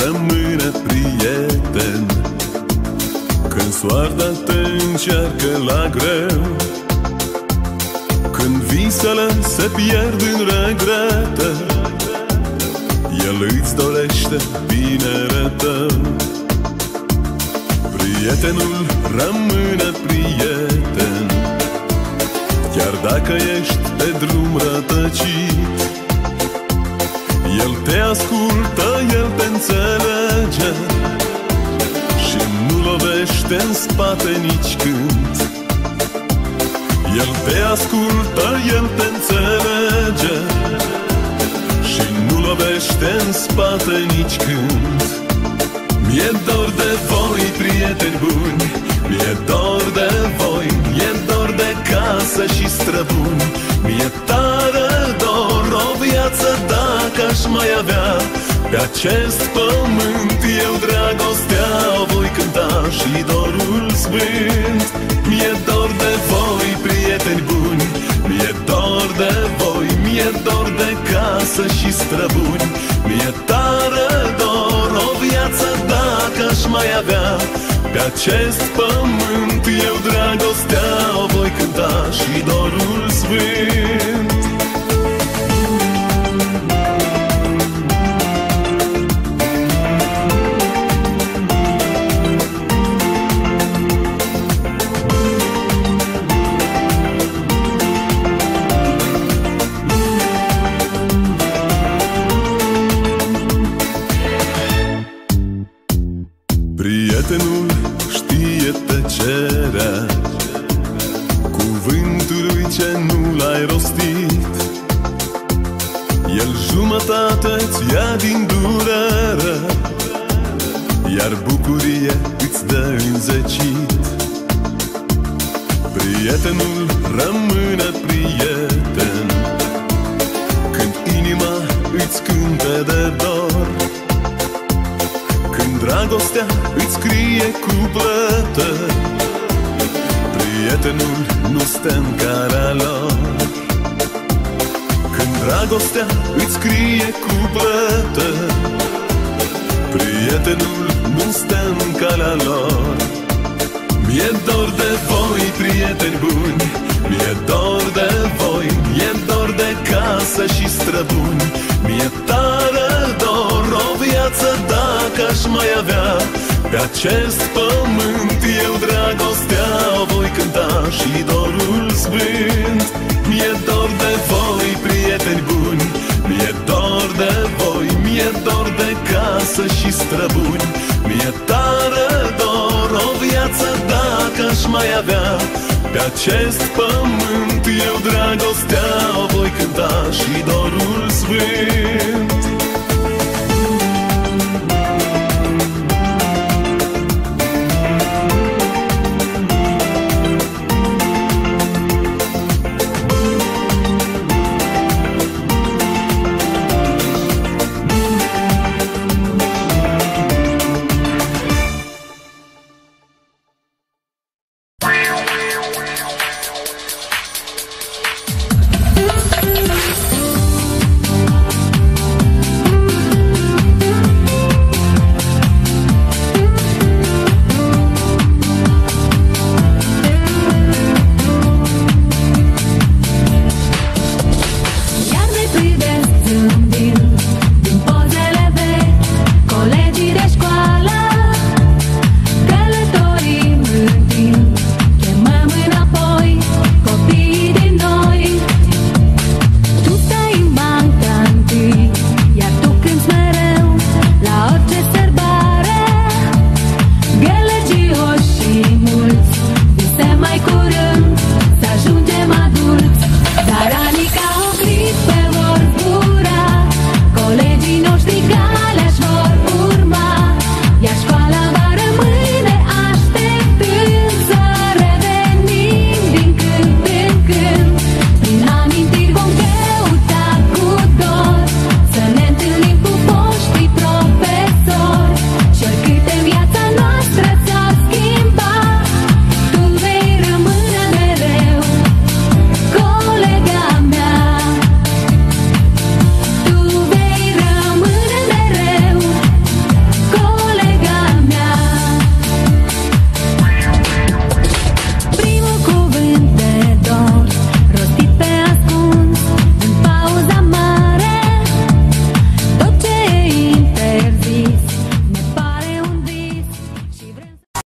rămâne prieten când soarta te încearcă la greu, când visele se pierd în regrete, el îți dorește binele tău. Prietenul rămâne prieten chiar dacă ești pe drum rătăcit. El te ascultă, el te înțelege și nu lovește în spate nici când. El te ascultă, el te înțelege și nu lovește în spate nici când. Mi-e dor de voi, prieteni buni, mi-e dor de voi, mi-e dor de casă și străbuni. Mi-e tare dor o viață dacă aș mai avea pe acest pământ. Eu dragostea o voi cânta și dorul sfânt. Mi-e dor de voi, prieteni buni, mi-e dor de voi, mi-e dor de casă și străbuni. Mi-e tare dor o viață dacă aș mai avea pe acest pământ. Eu dragostea o voi cânta și dorul sfânt. Prietenul știe tăcerea cuvântului ce nu l-ai rostit. El jumătate-ți ia din durere, iar bucurie îți dă înzecit. Prietenul rămâne prieten când inima îți cântă de dor, când dragostea îți scrie cuplete. Prietenul nu stă în calea lor, când dragostea îți scrie cuplete. Prietenul nu stă în calea lor. Mi-e dor de voi, prieteni buni, mi-e dor de voi, mi-e dor de casă și străbuni. Mi-e tare dor o viață dacă aș mai avea pe acest pământ. Eu dragostea o voi cânta și dorul sfânt. Mi-e dor de voi, prieteni buni, mi-e dor de voi, mi-e dor de casă și străbuni. Mi-e tare dor o viață dacă aș mai avea pe acest pământ. Eu dragostea o voi cânta și dorul sfânt.